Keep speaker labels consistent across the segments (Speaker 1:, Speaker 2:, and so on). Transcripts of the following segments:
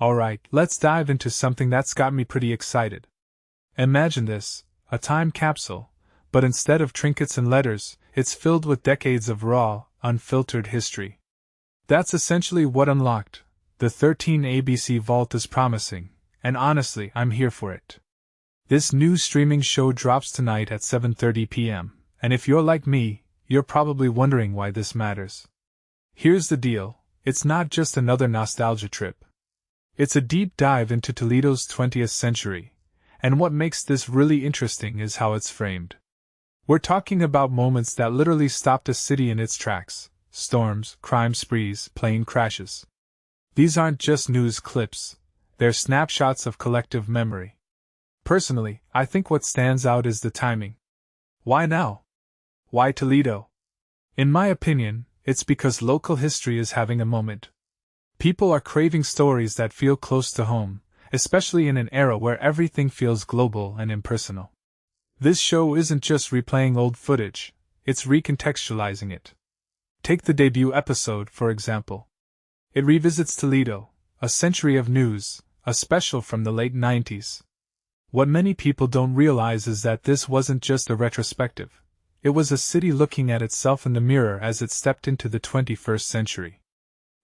Speaker 1: Alright, let's dive into something that's got me pretty excited. Imagine this, a time capsule, but instead of trinkets and letters, it's filled with decades of raw, unfiltered history. That's essentially what Unlocked, the 13 ABC Vault is promising, and honestly, I'm here for it. This new streaming show drops tonight at 7:30 p.m., and if you're like me, you're probably wondering why this matters. Here's the deal, it's not just another nostalgia trip. It's a deep dive into Toledo's 20th century, and what makes this really interesting is how it's framed. We're talking about moments that literally stopped a city in its tracks: storms, crime sprees, plane crashes. These aren't just news clips, they're snapshots of collective memory. Personally, I think what stands out is the timing. Why now? Why Toledo? In my opinion, it's because local history is having a moment. People are craving stories that feel close to home, especially in an era where everything feels global and impersonal. This show isn't just replaying old footage, it's recontextualizing it. Take the debut episode, for example. It revisits Toledo, a century of news, a special from the late 90s. What many people don't realize is that this wasn't just a retrospective. It was a city looking at itself in the mirror as it stepped into the 21st century.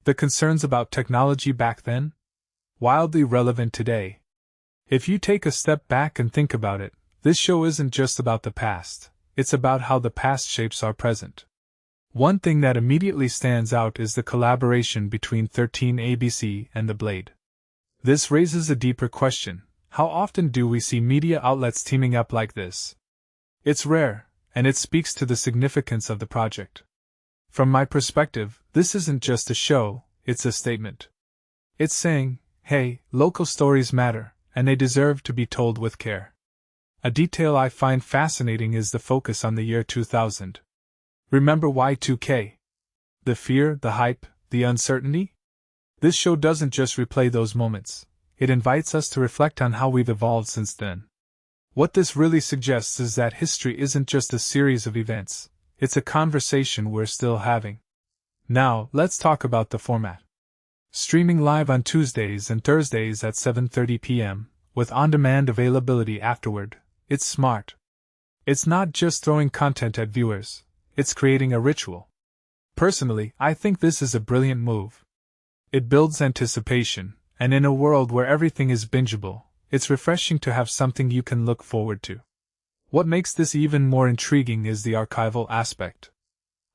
Speaker 1: The concerns about technology back then? Wildly relevant today. If you take a step back and think about it, this show isn't just about the past, it's about how the past shapes our present. One thing that immediately stands out is the collaboration between 13ABC and The Blade. This raises a deeper question: how often do we see media outlets teaming up like this? It's rare, and it speaks to the significance of the project. From my perspective, this isn't just a show, it's a statement. It's saying, hey, local stories matter, and they deserve to be told with care. A detail I find fascinating is the focus on the year 2000. Remember Y2K? The fear, the hype, the uncertainty? This show doesn't just replay those moments, it invites us to reflect on how we've evolved since then. What this really suggests is that history isn't just a series of events, it's a conversation we're still having. Now, let's talk about the format. Streaming live on Tuesdays and Thursdays at 7:30 p.m., with on-demand availability afterward, it's smart. It's not just throwing content at viewers, it's creating a ritual. Personally, I think this is a brilliant move. It builds anticipation, and in a world where everything is bingeable, it's refreshing to have something you can look forward to. What makes this even more intriguing is the archival aspect.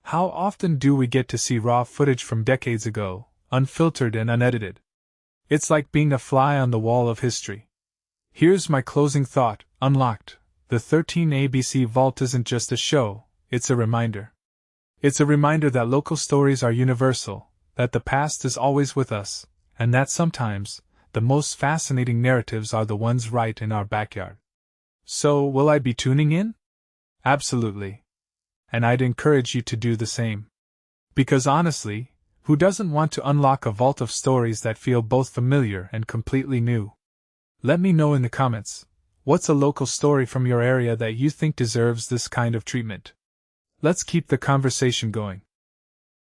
Speaker 1: How often do we get to see raw footage from decades ago, unfiltered and unedited? It's like being a fly on the wall of history. Here's my closing thought: Unlocked, the 13 ABC Vault isn't just a show, it's a reminder. It's a reminder that local stories are universal, that the past is always with us, and that sometimes, the most fascinating narratives are the ones right in our backyard. So, will I be tuning in? Absolutely. And I'd encourage you to do the same. Because honestly, who doesn't want to unlock a vault of stories that feel both familiar and completely new? Let me know in the comments, what's a local story from your area that you think deserves this kind of treatment? Let's keep the conversation going.